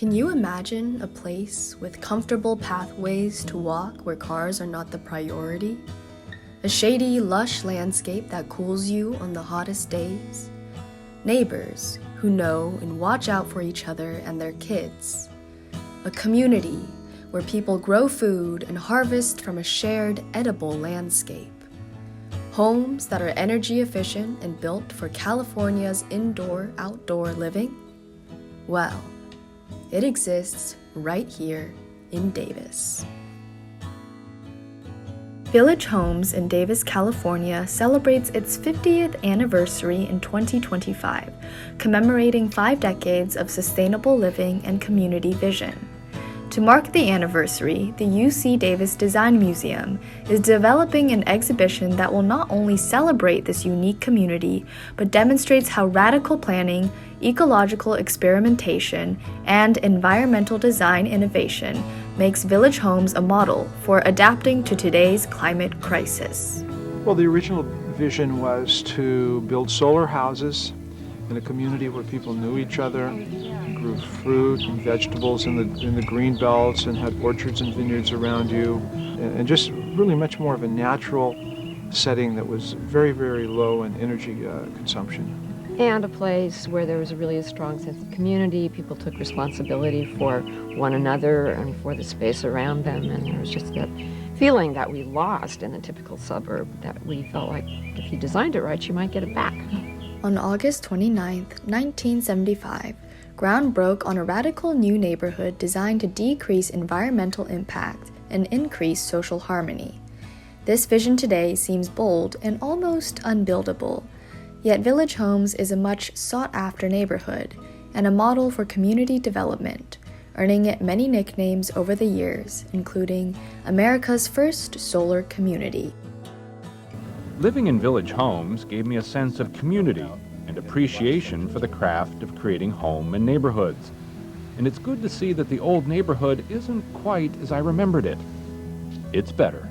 Can you imagine a place with comfortable pathways to walk where cars are not the priority? A shady, lush landscape that cools you on the hottest days? Neighbors who know and watch out for each other and their kids? A community where people grow food and harvest from a shared, edible landscape? Homes that are energy efficient and built for California's indoor-outdoor living? Well, it exists right here in Davis. Village Homes in Davis, California celebrates its 50th anniversary in 2025, commemorating 5 decades of sustainable living and community vision. To mark the anniversary, the UC Davis Design Museum is developing an exhibition that will not only celebrate this unique community, but demonstrates how radical planning, ecological experimentation, and environmental design innovation makes Village Homes a model for adapting to today's climate crisis. Well, the original vision was to build solar houses in a community where people knew each other, grew fruit and vegetables in the green belts, and had orchards and vineyards around you, and just really much more of a natural setting that was very, very low in energy consumption. And a place where there was really a strong sense of community. People took responsibility for one another and for the space around them, and there was just that feeling that we lost in the typical suburb that we felt like if you designed it right, you might get it back. On August 29, 1975, ground broke on a radical new neighborhood designed to decrease environmental impact and increase social harmony. This vision today seems bold and almost unbuildable, yet Village Homes is a much sought-after neighborhood and a model for community development, earning it many nicknames over the years, including America's first solar community. Living in Village Homes gave me a sense of community and appreciation for the craft of creating home and neighborhoods. And it's good to see that the old neighborhood isn't quite as I remembered it. It's better.